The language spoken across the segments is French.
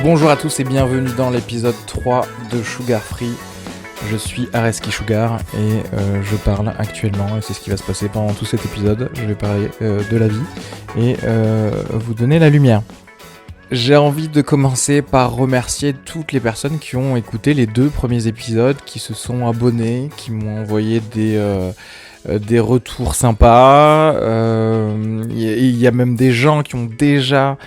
Bonjour à tous et bienvenue dans l'épisode 3 de Sugar Free. Je suis Areski Sugar et je parle actuellement, et c'est ce qui va se passer pendant tout cet épisode. Je vais parler de la vie et vous donner la lumière. J'ai envie de commencer par remercier toutes les personnes qui ont écouté les 2 premiers épisodes, qui se sont abonnés, qui m'ont envoyé des retours sympas. Il y a même des gens qui ont déjà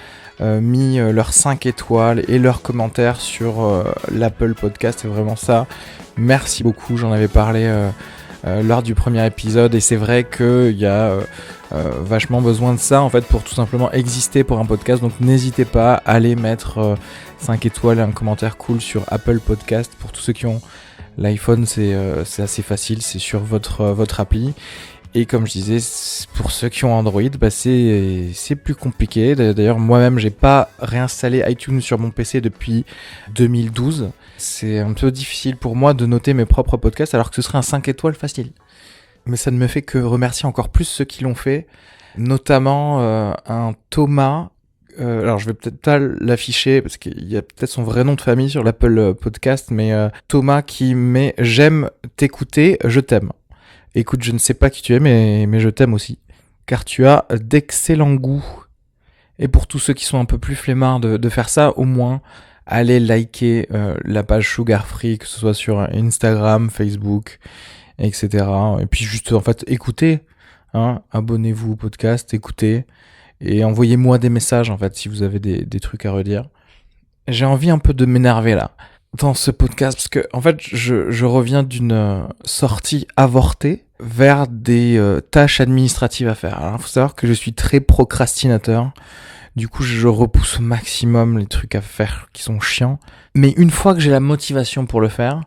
mis leurs 5 étoiles et leurs commentaires sur l'Apple Podcast. C'est vraiment ça. Merci beaucoup. J'en avais parlé lors du premier épisode et c'est vrai qu'il y a vachement besoin de ça en fait pour tout simplement exister pour un podcast. Donc n'hésitez pas à aller mettre 5 étoiles et un commentaire cool sur Apple Podcast. Pour tous ceux qui ont l'iPhone, c'est assez facile, c'est sur votre appli. Et comme je disais, pour ceux qui ont Android, c'est plus compliqué. D'ailleurs, moi-même, j'ai pas réinstallé iTunes sur mon PC depuis 2012. C'est un peu difficile pour moi de noter mes propres podcasts, alors que ce serait un 5 étoiles facile. Mais ça ne me fait que remercier encore plus ceux qui l'ont fait, notamment un Thomas. Alors, je vais peut-être pas l'afficher, parce qu'il y a peut-être son vrai nom de famille sur l'Apple Podcast, mais Thomas qui met « J'aime t'écouter, je t'aime ». Écoute, je ne sais pas qui tu es, mais je t'aime aussi, car tu as d'excellents goûts. Et pour tous ceux qui sont un peu plus flemmards de faire ça, au moins, allez liker la page Sugar Free, que ce soit sur Instagram, Facebook, etc. Et puis juste, en fait, écoutez, abonnez-vous au podcast, écoutez, et envoyez-moi des messages, en fait, si vous avez des trucs à redire. J'ai envie un peu de m'énerver, là, dans ce podcast, parce que en fait je reviens d'une sortie avortée vers des tâches administratives à faire. Alors il faut savoir que je suis très procrastinateur, du coup je repousse au maximum les trucs à faire qui sont chiants, mais une fois que j'ai la motivation pour le faire,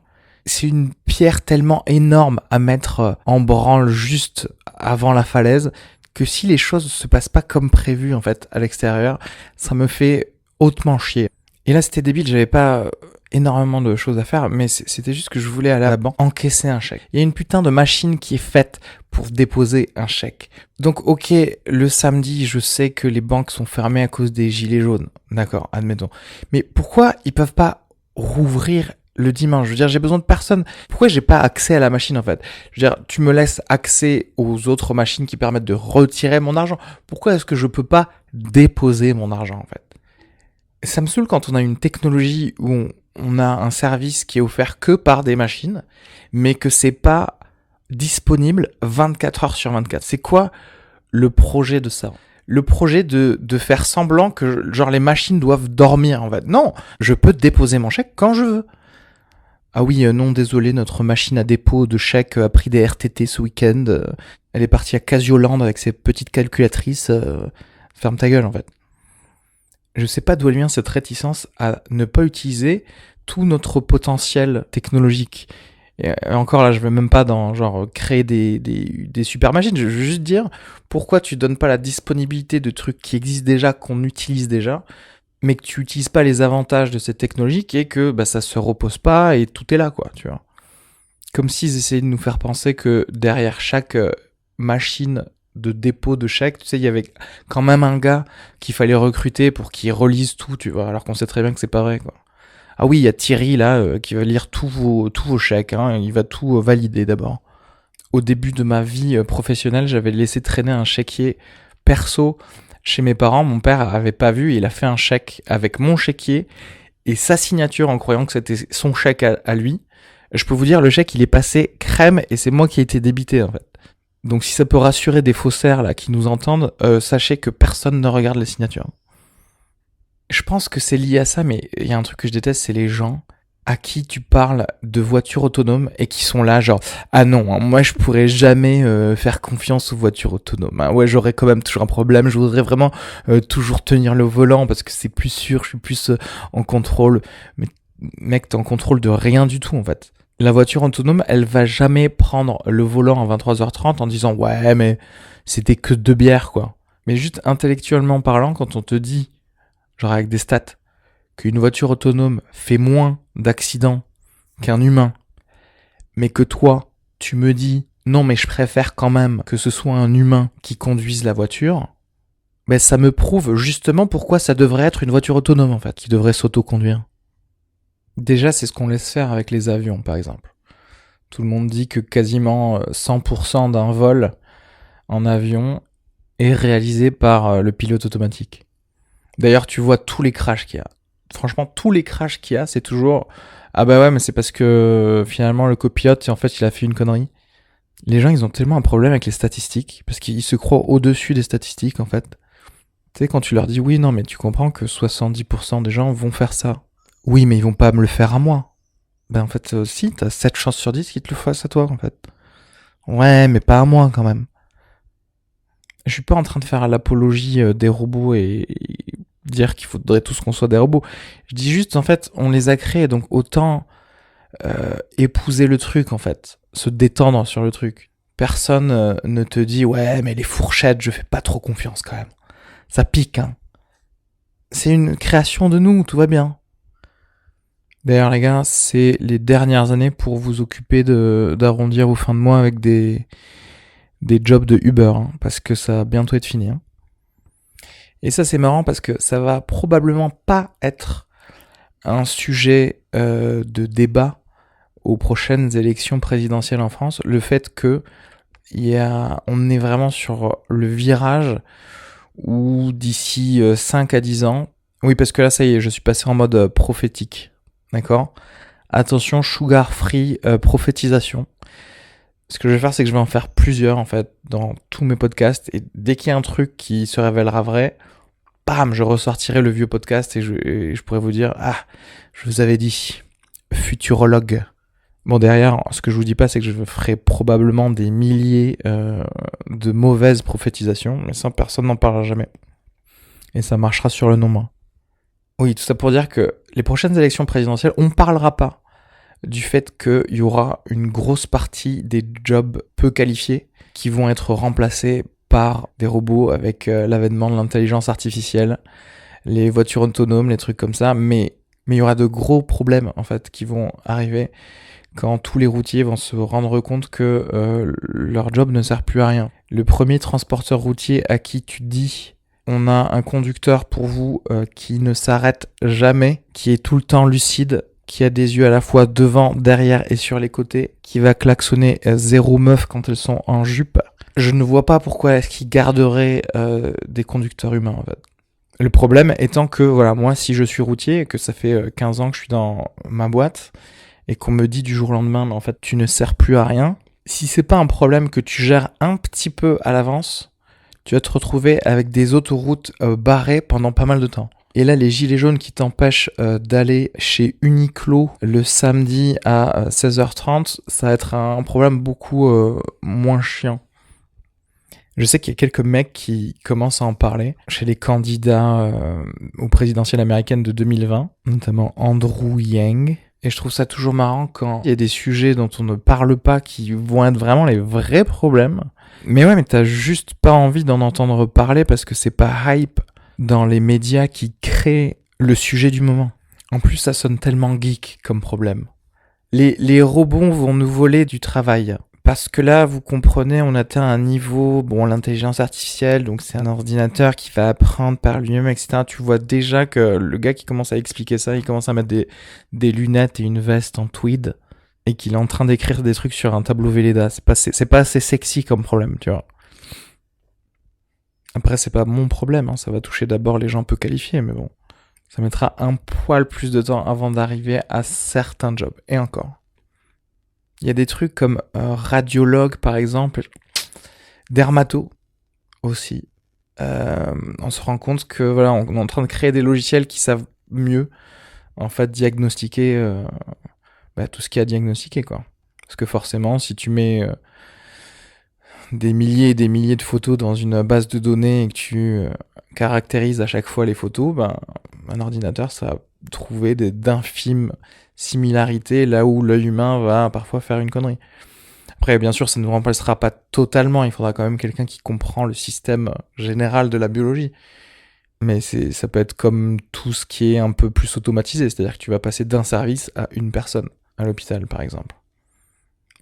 c'est une pierre tellement énorme à mettre en branle juste avant la falaise, que si les choses se passent pas comme prévu en fait à l'extérieur, ça me fait hautement chier. Et là c'était débile, j'avais pas énormément de choses à faire, mais c'était juste que je voulais aller à la banque encaisser un chèque. Il y a une putain de machine qui est faite pour déposer un chèque. Donc ok, le samedi, je sais que les banques sont fermées à cause des gilets jaunes. D'accord, admettons. Mais pourquoi ils peuvent pas rouvrir le dimanche? Je veux dire, j'ai besoin de personne. Pourquoi j'ai pas accès à la machine en fait? Je veux dire, tu me laisses accès aux autres machines qui permettent de retirer mon argent. Pourquoi est-ce que je peux pas déposer mon argent en fait? Ça me saoule quand on a une technologie où on a un service qui est offert que par des machines, mais que c'est pas disponible 24 heures sur 24. C'est quoi le projet de ça? Le projet de faire semblant que genre les machines doivent dormir en fait. Non, je peux déposer mon chèque quand je veux. Ah oui, non désolé, notre machine à dépôt de chèques a pris des RTT ce week-end. Elle est partie à Casioland avec ses petites calculatrices. Ferme ta gueule en fait. Je sais pas d'où elle vient cette réticence à ne pas utiliser tout notre potentiel technologique. Et encore là, je vais même pas dans genre créer des super machines. Je veux juste dire pourquoi tu donnes pas la disponibilité de trucs qui existent déjà, qu'on utilise déjà, mais que tu utilises pas les avantages de cette technologie, qui est que ça se repose pas et tout est là quoi, tu vois. Comme s'ils essayaient de nous faire penser que derrière chaque machine de dépôt de chèques, tu sais, il y avait quand même un gars qu'il fallait recruter pour qu'il relise tout, tu vois, alors qu'on sait très bien que c'est pas vrai, quoi. Ah oui, il y a Thierry, là, qui va lire tous vos chèques, il va tout valider d'abord. Au début de ma vie professionnelle, j'avais laissé traîner un chéquier perso chez mes parents, mon père avait pas vu, il a fait un chèque avec mon chéquier et sa signature en croyant que c'était son chèque à lui. Je peux vous dire, le chèque, il est passé crème et c'est moi qui ai été débité, en fait. Donc si ça peut rassurer des faussaires là qui nous entendent, sachez que personne ne regarde les signatures. Je pense que c'est lié à ça, mais il y a un truc que je déteste, c'est les gens à qui tu parles de voitures autonomes et qui sont là genre « Ah non, moi je pourrais jamais faire confiance aux voitures autonomes. Ouais, j'aurais quand même toujours un problème, je voudrais vraiment toujours tenir le volant parce que c'est plus sûr, je suis plus en contrôle. » Mais mec, t'es en contrôle de rien du tout en fait. La voiture autonome, elle va jamais prendre le volant à 23h30 en disant « Ouais, mais c'était que 2 bières, quoi. » Mais juste intellectuellement parlant, quand on te dit, genre avec des stats, qu'une voiture autonome fait moins d'accidents qu'un humain, mais que toi, tu me dis « Non, mais je préfère quand même que ce soit un humain qui conduise la voiture », Mais ça me prouve justement pourquoi ça devrait être une voiture autonome en fait, qui devrait s'autoconduire. Déjà, c'est ce qu'on laisse faire avec les avions, par exemple. Tout le monde dit que quasiment 100% d'un vol en avion est réalisé par le pilote automatique. D'ailleurs, tu vois tous les crashs qu'il y a. Franchement, tous les crashs qu'il y a, c'est toujours ah bah ouais, mais c'est parce que finalement le copilote, en fait, il a fait une connerie. Les gens, ils ont tellement un problème avec les statistiques parce qu'ils se croient au-dessus des statistiques en fait. Tu sais, quand tu leur dis oui, non, mais tu comprends que 70% des gens vont faire ça. Oui, mais ils vont pas me le faire à moi. Ben en fait, si, t'as 7 chances sur 10 qu'ils te le fassent à toi en fait. Ouais, mais pas à moi quand même. Je suis pas en train de faire l'apologie des robots et dire qu'il faudrait tous qu'on soit des robots. Je dis juste, en fait, on les a créés, donc autant épouser le truc, en fait. Se détendre sur le truc. Personne ne te dit, ouais, mais les fourchettes, je fais pas trop confiance quand même. Ça pique, hein. C'est une création de nous, tout va bien. D'ailleurs, les gars, c'est les dernières années pour vous occuper d'arrondir vos fins de mois avec des jobs de Uber, hein, parce que ça va bientôt être fini. Hein. Et ça, c'est marrant parce que ça va probablement pas être un sujet de débat aux prochaines élections présidentielles en France. Le fait que on est vraiment sur le virage où d'ici 5 à 10 ans, oui, parce que là, ça y est, je suis passé en mode prophétique. D'accord ? Attention, sugar free prophétisation. Ce que je vais faire, c'est que je vais en faire plusieurs, en fait, dans tous mes podcasts. Et dès qu'il y a un truc qui se révélera vrai, bam, je ressortirai le vieux podcast et je pourrais vous dire, ah, je vous avais dit, futurologue. Bon, derrière, ce que je vous dis pas, c'est que je ferai probablement des milliers de mauvaises prophétisations, mais ça, personne n'en parlera jamais. Et ça marchera sur le nombre. Oui, tout ça pour dire que les prochaines élections présidentielles, on parlera pas du fait qu'il y aura une grosse partie des jobs peu qualifiés qui vont être remplacés par des robots avec l'avènement de l'intelligence artificielle, les voitures autonomes, les trucs comme ça, mais il y aura de gros problèmes en fait qui vont arriver quand tous les routiers vont se rendre compte que leur job ne sert plus à rien. Le premier transporteur routier à qui tu dis on a un conducteur pour vous qui ne s'arrête jamais, qui est tout le temps lucide, qui a des yeux à la fois devant, derrière et sur les côtés, qui va klaxonner zéro meuf quand elles sont en jupe. Je ne vois pas pourquoi est-ce qu'ils garderaient des conducteurs humains en fait. Le problème étant que voilà, moi si je suis routier et que ça fait 15 ans que je suis dans ma boîte et qu'on me dit du jour au lendemain mais en fait tu ne sers plus à rien, si c'est pas un problème que tu gères un petit peu à l'avance, tu vas te retrouver avec des autoroutes barrées pendant pas mal de temps. Et là, les gilets jaunes qui t'empêchent d'aller chez Uniqlo le samedi à 16h30, ça va être un problème beaucoup moins chiant. Je sais qu'il y a quelques mecs qui commencent à en parler chez les candidats aux présidentielles américaines de 2020, notamment Andrew Yang. Et je trouve ça toujours marrant quand il y a des sujets dont on ne parle pas qui vont être vraiment les vrais problèmes. Mais ouais, mais t'as juste pas envie d'en entendre parler parce que c'est pas hype dans les médias qui créent le sujet du moment. En plus, ça sonne tellement geek comme problème. Les robots vont nous voler du travail. Parce que là, vous comprenez, on atteint un niveau, bon, l'intelligence artificielle, donc c'est un ordinateur qui va apprendre par lui-même, etc. Tu vois déjà que le gars qui commence à expliquer ça, il commence à mettre des lunettes et une veste en tweed, et qu'il est en train d'écrire des trucs sur un tableau Velleda. C'est pas assez sexy comme problème, tu vois. Après, c'est pas mon problème, hein, ça va toucher d'abord les gens peu qualifiés, mais bon. Ça mettra un poil plus de temps avant d'arriver à certains jobs, et encore. Il y a des trucs comme radiologue, par exemple, dermato aussi. On se rend compte que voilà, on est en train de créer des logiciels qui savent mieux, en fait, diagnostiquer tout ce qu'il y a à diagnostiquer, quoi. Parce que forcément, si tu mets des milliers et des milliers de photos dans une base de données et que tu caractérises à chaque fois les photos, un ordinateur, ça va trouver d'infimes similarités là où l'œil humain va parfois faire une connerie. Après, bien sûr, ça ne nous remplacera pas totalement. Il faudra quand même quelqu'un qui comprend le système général de la biologie. Mais ça peut être comme tout ce qui est un peu plus automatisé. C'est-à-dire que tu vas passer d'un service à une personne, à l'hôpital, par exemple.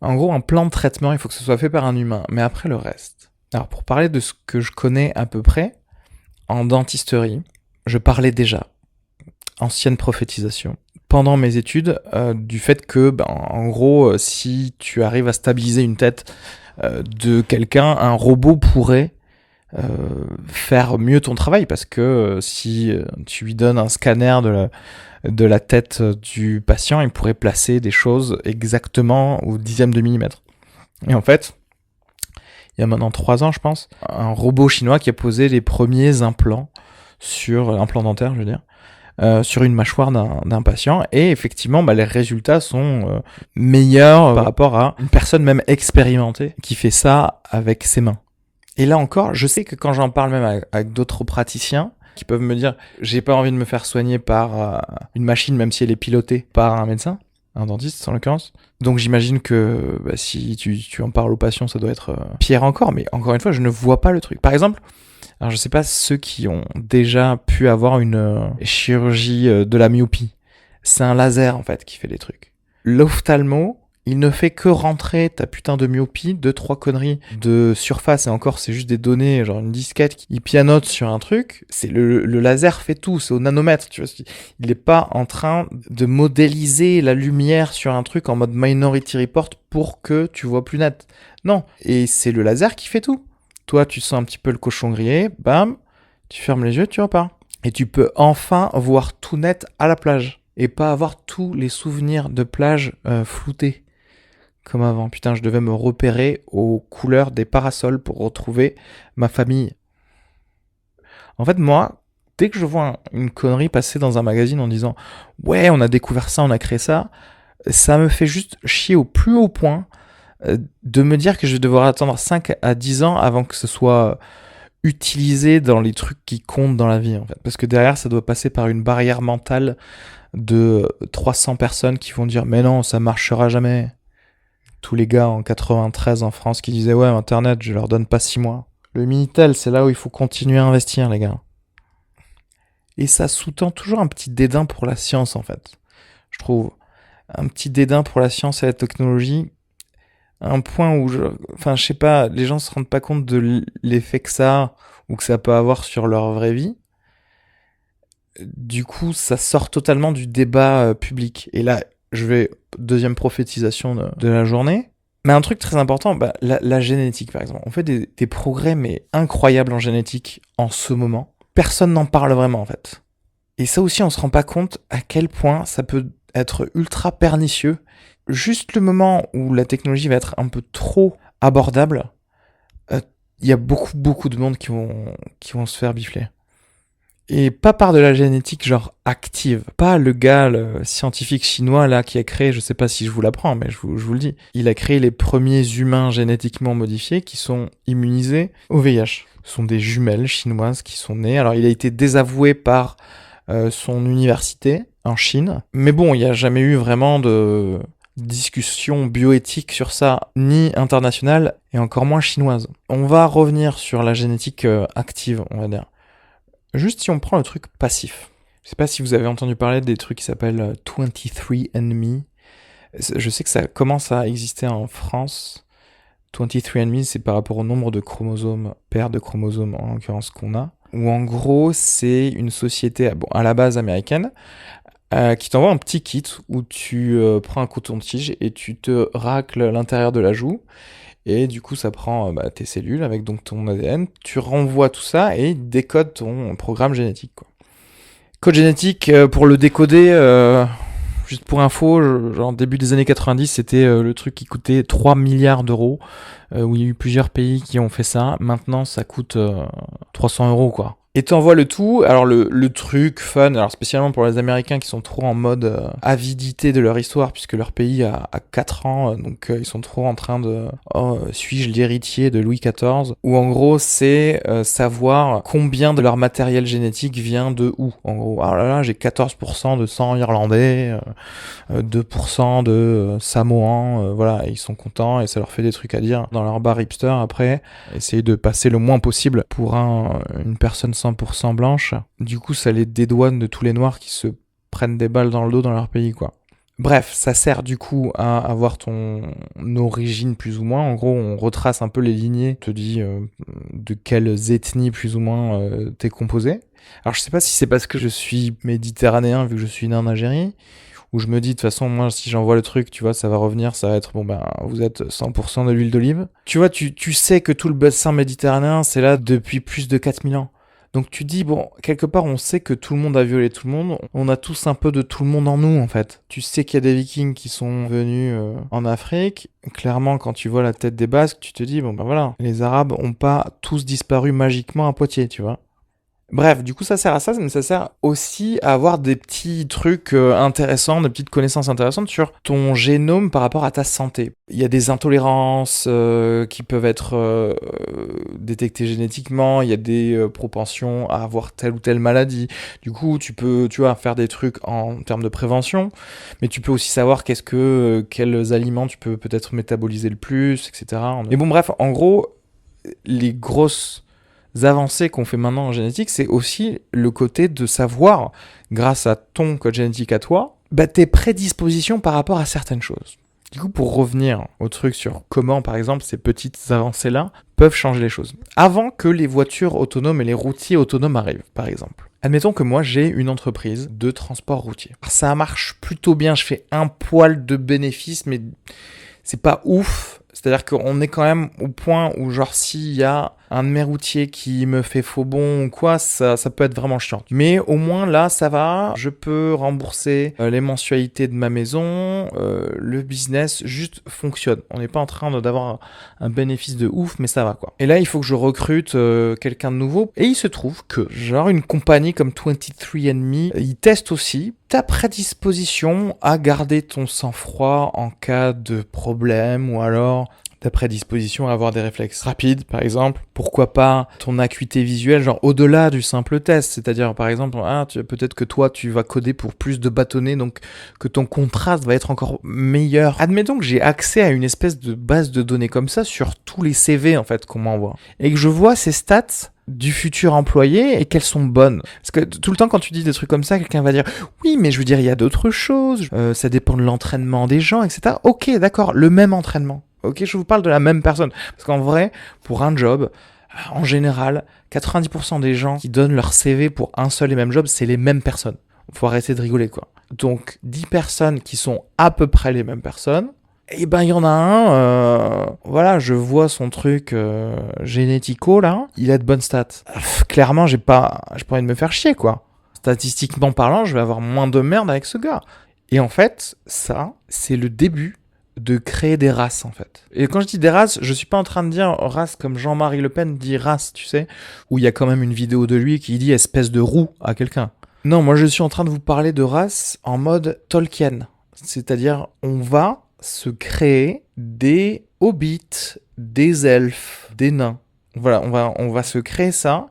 En gros, un plan de traitement, il faut que ce soit fait par un humain. Mais après, le reste. Alors, pour parler de ce que je connais à peu près, en dentisterie, je parlais déjà, ancienne prophétisation, pendant mes études, du fait que, en gros, si tu arrives à stabiliser une tête de quelqu'un, un robot pourrait faire mieux ton travail, parce que si tu lui donnes un scanner de la tête du patient, il pourrait placer des choses exactement au dixième de millimètre. Et en fait, il y a maintenant 3 ans, je pense, un robot chinois qui a posé les premiers implants dentaires, je veux dire, sur une mâchoire d'un patient, et effectivement, les résultats sont meilleurs par rapport à une personne même expérimentée qui fait ça avec ses mains. Et là encore, je sais que quand j'en parle même avec d'autres praticiens, qui peuvent me dire « j'ai pas envie de me faire soigner par une machine, même si elle est pilotée par un médecin », un dentiste en l'occurrence. Donc j'imagine que si tu en parles aux patients, ça doit être pire encore, mais encore une fois, je ne vois pas le truc. Par exemple, alors je sais pas ceux qui ont déjà pu avoir une chirurgie de la myopie, c'est un laser en fait qui fait des trucs. L'ophtalmo, il ne fait que rentrer ta putain de myopie, 2-3 conneries de surface, et encore c'est juste des données, genre une disquette qui pianote sur un truc, c'est le laser fait tout, c'est au nanomètre, tu vois. Il est pas en train de modéliser la lumière sur un truc en mode Minority Report pour que tu vois plus net. Non, et c'est le laser qui fait tout. Toi, tu sens un petit peu le cochon grillé, bam, tu fermes les yeux, tu repars. Et tu peux enfin voir tout net à la plage, et pas avoir tous les souvenirs de plage floutés. Comme avant. Putain, je devais me repérer aux couleurs des parasols pour retrouver ma famille. En fait, moi, dès que je vois une connerie passer dans un magazine en disant « Ouais, on a découvert ça, on a créé ça », ça me fait juste chier au plus haut point de me dire que je vais devoir attendre 5 à 10 ans avant que ce soit utilisé dans les trucs qui comptent dans la vie, en fait. Parce que derrière, ça doit passer par une barrière mentale de 300 personnes qui vont dire « Mais non, ça marchera jamais ». Tous les gars en 93 en France qui disaient « Ouais, Internet, je leur donne pas 6 mois ». Le Minitel, c'est là où il faut continuer à investir, les gars. Et ça sous-tend toujours un petit dédain pour la science, en fait. Je trouve. Un petit dédain pour la science et la technologie. Un point où, je sais pas, les gens se rendent pas compte de l'effet que ça a ou que ça peut avoir sur leur vraie vie. Du coup, ça sort totalement du débat public. Et là, deuxième prophétisation de la journée. Mais un truc très important, la génétique par exemple. On fait des progrès mais incroyables en génétique en ce moment. Personne n'en parle vraiment en fait. Et ça aussi, on se rend pas compte à quel point ça peut être ultra pernicieux. Juste le moment où la technologie va être un peu trop abordable, il y a beaucoup de monde qui vont se faire bifler. Et pas par de la génétique genre active. Pas le gars, le scientifique chinois là qui a créé, je sais pas si je vous l'apprends, mais je vous le dis. Il a créé les premiers humains génétiquement modifiés qui sont immunisés au VIH. Ce sont des jumelles chinoises qui sont nées. Alors il a été désavoué par son université en Chine. Mais bon, il n'y a jamais eu vraiment de discussion bioéthique sur ça, ni internationale, et encore moins chinoise. On va revenir sur la génétique active, on va dire. Juste si on prend le truc passif. Je sais pas si vous avez entendu parler des trucs qui s'appellent 23andMe. Je sais que ça commence à exister en France. 23andMe, c'est par rapport au nombre de chromosomes, paires de chromosomes en l'occurrence qu'on a. Où en gros, c'est une société à la base américaine qui t'envoie un petit kit où tu prends un coton-tige et tu te racles l'intérieur de la joue. Et du coup, ça prend tes cellules avec donc ton ADN, tu renvoies tout ça et il décode ton programme génétique, quoi. Code génétique, pour le décoder, juste pour info, genre début des années 90, c'était le truc qui coûtait 3 milliards d'euros, où il y a eu plusieurs pays qui ont fait ça. Maintenant, ça coûte 300 €, quoi. Et t'envoies le tout. Alors le truc fun, alors spécialement pour les Américains qui sont trop en mode avidité de leur histoire, puisque leur pays a 4 ans, donc ils sont trop en train de suis-je l'héritier de Louis XIV, où en gros c'est savoir combien de leur matériel génétique vient de où. En gros, alors là j'ai 14% de sang irlandais, 2% de samoan, voilà, et ils sont contents et ça leur fait des trucs à dire dans leur bar hipster après. Essayer de passer le moins possible pour une personne 100% blanche. Du coup, ça les dédouane de tous les noirs qui se prennent des balles dans le dos dans leur pays, quoi. Bref, ça sert du coup à avoir ton origine plus ou moins. En gros, on retrace un peu les lignées, on te dit de quelles ethnies plus ou moins t'es composé. Alors je sais pas si c'est parce que je suis méditerranéen vu que je suis né en Algérie, où je me dis de toute façon moi si j'envoie le truc, tu vois, ça va revenir, ça va être bon ben vous êtes 100% de l'huile d'olive. Tu vois, tu sais que tout le bassin méditerranéen c'est là depuis plus de 4000 ans. Donc tu dis, bon, quelque part, on sait que tout le monde a violé tout le monde. On a tous un peu de tout le monde en nous, en fait. Tu sais qu'il y a des Vikings qui sont venus en Afrique. Clairement, quand tu vois la tête des Basques, tu te dis, bon ben voilà, les Arabes ont pas tous disparu magiquement à Poitiers, tu vois. Bref, du coup, ça sert à ça, mais ça sert aussi à avoir des petits trucs intéressants, des petites connaissances intéressantes sur ton génome par rapport à ta santé. Il y a des intolérances qui peuvent être détectées génétiquement, il y a des propensions à avoir telle ou telle maladie. Du coup, tu peux, tu vois, faire des trucs en termes de prévention, mais tu peux aussi savoir quels aliments tu peux peut-être métaboliser le plus, etc. Mais bon, bref, en gros, les grosses avancées qu'on fait maintenant en génétique, c'est aussi le côté de savoir, grâce à ton code génétique à toi, tes prédispositions par rapport à certaines choses. Du coup, pour revenir au truc sur comment, par exemple, ces petites avancées-là peuvent changer les choses. Avant que les voitures autonomes et les routiers autonomes arrivent, par exemple. Admettons que moi, j'ai une entreprise de transport routier. Ça marche plutôt bien, je fais un poil de bénéfices, mais c'est pas ouf. C'est-à-dire qu'on est quand même au point où, genre, s'il y a un de mes routiers qui me fait faux bond ou quoi, ça peut être vraiment chiant. Mais au moins, là, ça va. Je peux rembourser les mensualités de ma maison. Le business juste fonctionne. On n'est pas en train d'avoir un bénéfice de ouf, mais ça va, quoi. Et là, il faut que je recrute quelqu'un de nouveau. Et il se trouve que, genre, une compagnie comme 23andMe, ils testent aussi ta prédisposition à garder ton sang-froid en cas de problème ou alors ta prédisposition à avoir des réflexes rapides, par exemple. Pourquoi pas ton acuité visuelle, genre au-delà du simple test. C'est-à-dire, par exemple, peut-être que toi, tu vas coder pour plus de bâtonnets, donc que ton contraste va être encore meilleur. Admettons que j'ai accès à une espèce de base de données comme ça sur tous les CV, en fait, qu'on m'envoie. Et que je vois ces stats du futur employé et qu'elles sont bonnes. Parce que tout le temps quand tu dis des trucs comme ça, quelqu'un va dire oui mais je veux dire il y a d'autres choses, ça dépend de l'entraînement des gens, etc. Ok d'accord, le même entraînement. Ok, je vous parle de la même personne. Parce qu'en vrai, pour un job, en général, 90% des gens qui donnent leur CV pour un seul et même job, c'est les mêmes personnes. Faut arrêter de rigoler quoi. Donc 10 personnes qui sont à peu près les mêmes personnes, et ben il y en a un, voilà, je vois son truc génético là, il a de bonnes stats. Clairement, j'ai pas envie de me faire chier quoi. Statistiquement parlant, je vais avoir moins de merde avec ce gars. Et en fait, ça, c'est le début de créer des races en fait. Et quand je dis des races, je suis pas en train de dire race comme Jean-Marie Le Pen dit race, tu sais, où il y a quand même une vidéo de lui qui dit espèce de roux à quelqu'un. Non, moi je suis en train de vous parler de race en mode Tolkien. C'est-à-dire, on va se créer des hobbits, des elfes, des nains. Voilà, on va se créer ça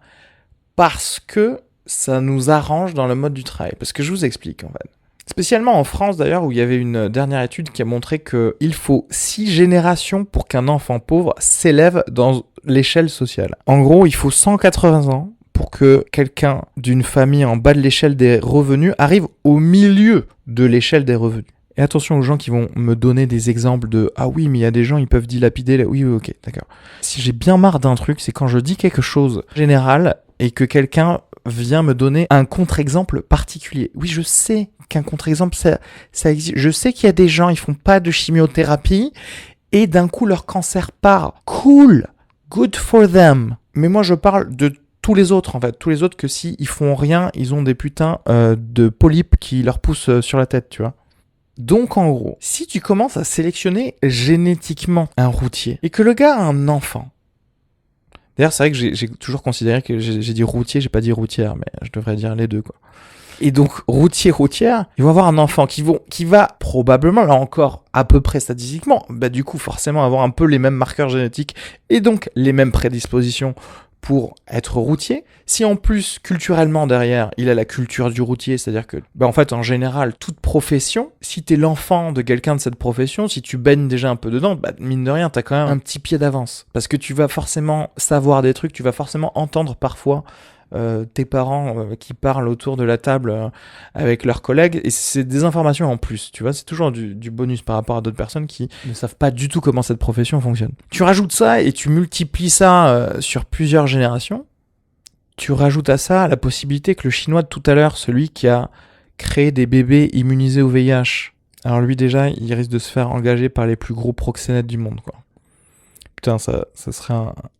parce que ça nous arrange dans le mode du travail. Parce que je vous explique en fait. Spécialement en France d'ailleurs, où il y avait une dernière étude qui a montré qu'il faut 6 générations pour qu'un enfant pauvre s'élève dans l'échelle sociale. En gros, il faut 180 ans pour que quelqu'un d'une famille en bas de l'échelle des revenus arrive au milieu de l'échelle des revenus. Et attention aux gens qui vont me donner des exemples de « Ah oui, mais il y a des gens, ils peuvent dilapider... » Oui, ok, d'accord. Si j'ai bien marre d'un truc, c'est quand je dis quelque chose général et que quelqu'un vient me donner un contre-exemple particulier. Oui, je sais qu'un contre-exemple, ça existe. Je sais qu'il y a des gens, ils font pas de chimiothérapie et d'un coup, leur cancer part. Cool! Good for them! Mais moi, je parle de tous les autres, en fait. Tous les autres que si ils font rien, ils ont des putains de polypes qui leur poussent sur la tête, tu vois. Donc en gros, si tu commences à sélectionner génétiquement un routier et que le gars a un enfant, d'ailleurs c'est vrai que j'ai toujours considéré que j'ai dit routier, j'ai pas dit routière, mais je devrais dire les deux quoi. Et donc routière, ils vont avoir un enfant qui va probablement, là encore à peu près statistiquement, du coup forcément avoir un peu les mêmes marqueurs génétiques et donc les mêmes prédispositions pour être routier. Si en plus, culturellement derrière, il a la culture du routier, c'est-à-dire que, en fait, en général, toute profession, si t'es l'enfant de quelqu'un de cette profession, si tu baignes déjà un peu dedans, mine de rien, t'as quand même un petit pied d'avance. Parce que tu vas forcément savoir des trucs, tu vas forcément entendre parfois tes parents qui parlent autour de la table avec leurs collègues, et c'est des informations en plus, tu vois, c'est toujours du bonus par rapport à d'autres personnes qui ne savent pas du tout comment cette profession fonctionne. Tu rajoutes ça et tu multiplies ça sur plusieurs générations. Tu rajoutes à ça la possibilité que le Chinois de tout à l'heure, celui qui a créé des bébés immunisés au VIH, alors lui déjà, il risque de se faire engager par les plus gros proxénètes du monde, quoi. Putain, ça serait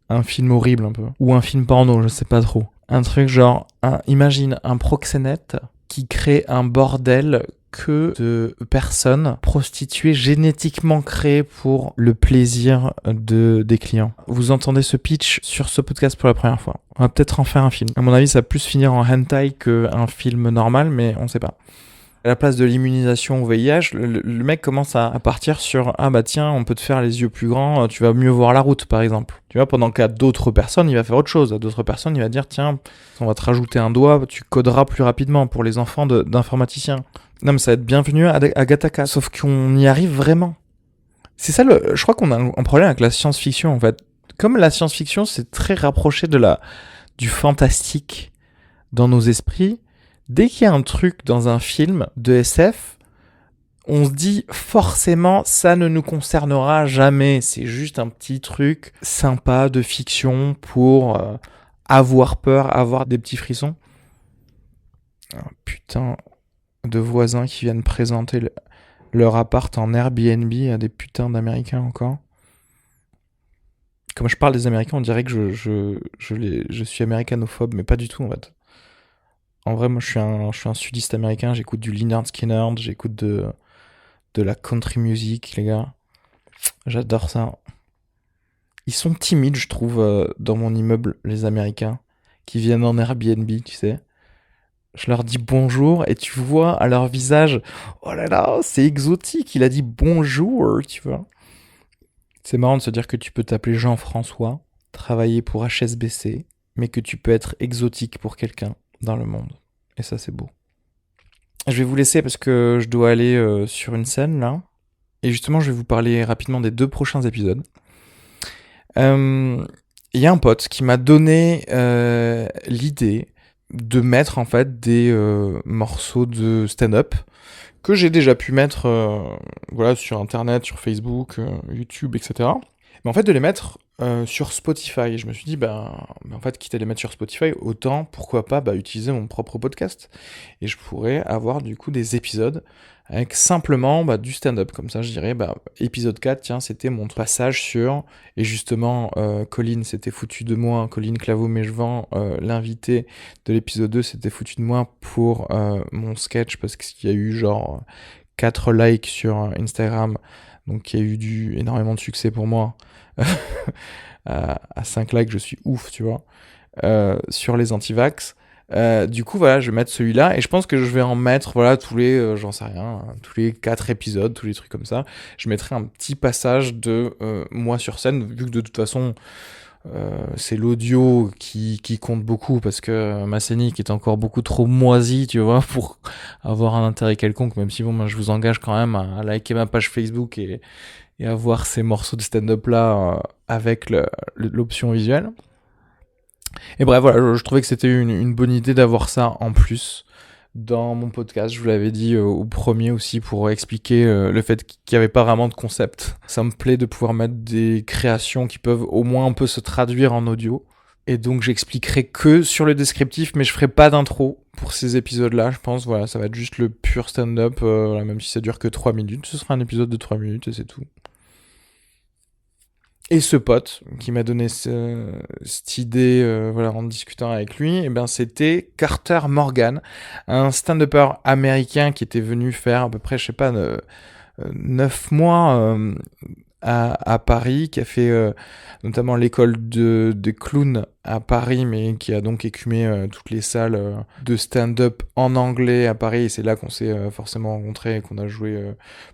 un film horrible un peu. Ou un film porno, je sais pas trop. Un truc genre, imagine un proxénète qui crée un bordel que de personnes prostituées génétiquement créées pour le plaisir des clients. Vous entendez ce pitch sur ce podcast pour la première fois. On va peut-être en faire un film. À mon avis, ça va plus finir en hentai qu'un film normal, mais on sait pas. À la place de l'immunisation au VIH, le mec commence à partir sur « Ah bah tiens, on peut te faire les yeux plus grands, tu vas mieux voir la route, par exemple. » Tu vois, pendant qu'à d'autres personnes, il va faire autre chose. À d'autres personnes, il va dire « Tiens, on va te rajouter un doigt, tu coderas plus rapidement pour les enfants d'informaticiens. » Non mais ça va être bienvenu à Gataka. Sauf qu'on y arrive vraiment. C'est ça, je crois qu'on a un problème avec la science-fiction, en fait. Comme la science-fiction, c'est très rapproché du fantastique dans nos esprits, dès qu'il y a un truc dans un film de SF, on se dit forcément ça ne nous concernera jamais. C'est juste un petit truc sympa de fiction pour avoir peur, avoir des petits frissons. Oh, putain de voisins qui viennent présenter leur appart en Airbnb à des putains d'Américains encore. Comme je parle des Américains, on dirait que je suis américanophobe, mais pas du tout en fait. En vrai, moi, je suis un sudiste américain. J'écoute du Lynyrd Skynyrd, j'écoute de la country music, les gars. J'adore ça. Ils sont timides, je trouve, dans mon immeuble, les Américains, qui viennent en Airbnb, tu sais. Je leur dis bonjour et tu vois à leur visage, oh là là, c'est exotique. Il a dit bonjour, tu vois. C'est marrant de se dire que tu peux t'appeler Jean-François, travailler pour HSBC, mais que tu peux être exotique pour quelqu'un dans le monde. Et ça, c'est beau. Je vais vous laisser parce que je dois aller sur une scène, là. Et justement, je vais vous parler rapidement des 2 prochains épisodes. Il y a un pote qui m'a donné l'idée de mettre, en fait, des morceaux de stand-up que j'ai déjà pu mettre voilà, sur Internet, sur Facebook, YouTube, etc. Mais en fait, de les mettre sur Spotify. Je me suis dit, en fait, quitte à les mettre sur Spotify, autant, pourquoi pas, utiliser mon propre podcast. Et je pourrais avoir, du coup, des épisodes avec simplement du stand-up. Comme ça, je dirais, épisode 4, tiens, c'était mon passage sur... Et justement, Colline s'était foutu de moi, Colline Claveau-Mégevant, l'invité de l'épisode 2, s'était foutu de moi pour mon sketch, parce qu'il y a eu genre 4 likes sur Instagram. Donc, il y a eu énormément de succès pour moi. À 5 likes, je suis ouf, tu vois, sur les anti-vax. Du coup, voilà, je vais mettre celui-là et je pense que je vais en mettre, voilà, tous les, j'en sais rien, tous les 4 épisodes, tous les trucs comme ça. Je mettrai un petit passage de moi sur scène, vu que de toute façon, c'est l'audio qui compte beaucoup parce que ma scénique est encore beaucoup trop moisie, tu vois, pour avoir un intérêt quelconque, même si bon, moi, je vous engage quand même à liker ma page Facebook et à voir ces morceaux de stand-up là avec l'option visuelle. Et bref, voilà, je trouvais que c'était une bonne idée d'avoir ça en plus dans mon podcast. Je vous l'avais dit au premier aussi pour expliquer le fait qu'il n'y avait pas vraiment de concept. Ça me plaît de pouvoir mettre des créations qui peuvent au moins un peu se traduire en audio. Et donc j'expliquerai que sur le descriptif, mais je ferai pas d'intro pour ces épisodes-là, je pense. Voilà, ça va être juste le pur stand-up, même si ça dure que 3 minutes. Ce sera un épisode de 3 minutes et c'est tout. Et ce pote qui m'a donné cette idée, voilà, en discutant avec lui, c'était Carter Morgan, un stand-upper américain qui était venu faire à peu près, 9 mois à Paris, qui a fait notamment l'école des clowns à Paris, mais qui a donc écumé toutes les salles de stand-up en anglais à Paris, et c'est là qu'on s'est forcément rencontrés et qu'on a joué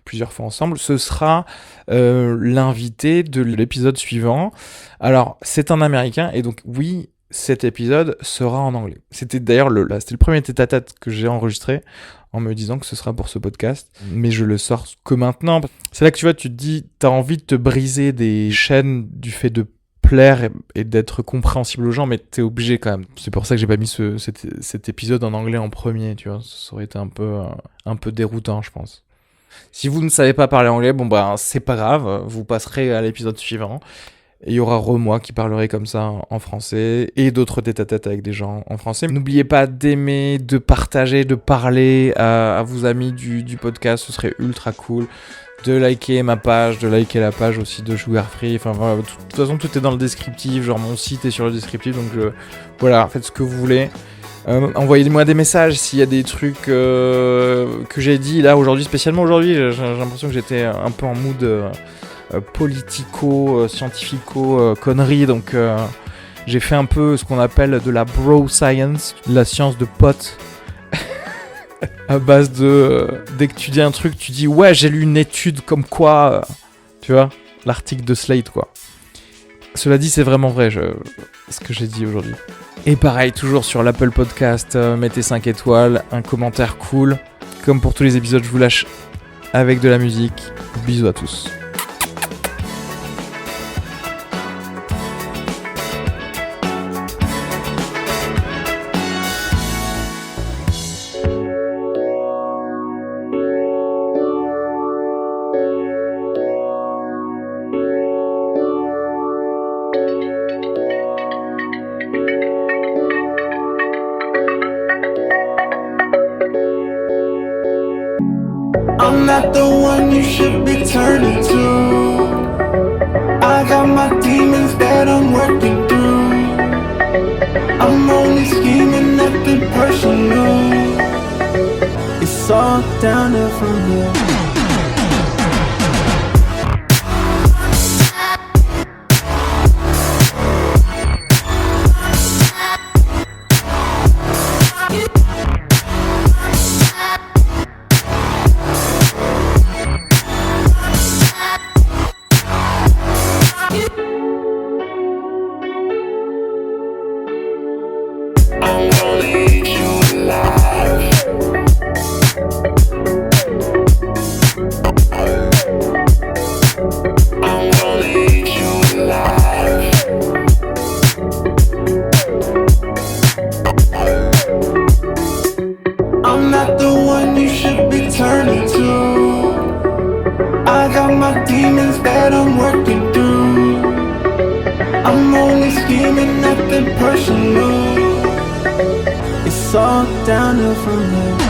plusieurs fois ensemble. Ce sera l'invité de l'épisode suivant. Alors, c'est un Américain, et donc oui, cet épisode sera en anglais. C'était d'ailleurs c'était le premier tête-à-tête que j'ai enregistré en me disant que ce sera pour ce podcast, mais je le sors que maintenant. C'est là que tu vois, tu te dis, t'as envie de te briser des chaînes du fait de plaire et d'être compréhensible aux gens, mais t'es obligé quand même. C'est pour ça que j'ai pas mis cet épisode en anglais en premier, tu vois. Ça aurait été un peu déroutant, je pense. Si vous ne savez pas parler anglais, bon bah c'est pas grave, vous passerez à l'épisode suivant. Et il y aura moi qui parlerai comme ça en français et d'autres tête-à-tête avec des gens en français. N'oubliez pas d'aimer, de partager, de parler à vos amis du podcast, ce serait ultra cool. De liker ma page, de liker la page aussi de Sugar Free. Enfin voilà, de toute façon tout est dans le descriptif, genre mon site est sur le descriptif, donc voilà, faites ce que vous voulez. Envoyez-moi des messages s'il y a des trucs que j'ai dit là aujourd'hui, spécialement aujourd'hui, j'ai l'impression que j'étais un peu en mood politico, scientifico, conneries, donc j'ai fait un peu ce qu'on appelle de la bro science, la science de potes. À base de dès que tu dis un truc, tu dis ouais, j'ai lu une étude comme quoi, tu vois, l'article de Slate quoi. Cela dit, c'est vraiment vrai ce que j'ai dit aujourd'hui. Et pareil, toujours sur l'Apple Podcast, mettez 5 étoiles, un commentaire cool. Comme pour tous les épisodes, je vous lâche avec de la musique. Bisous à tous. I'm not the one you should be turning to. I got my demons that I'm working through. I'm only scheming, nothing personal. It's all down there from here. I'm gonna eat you alive. I'm gonna eat you alive. I'm not the one you should be turning to. I got my demons that I'm working through. I'm only scheming, nothing personal. It's all downhill from here.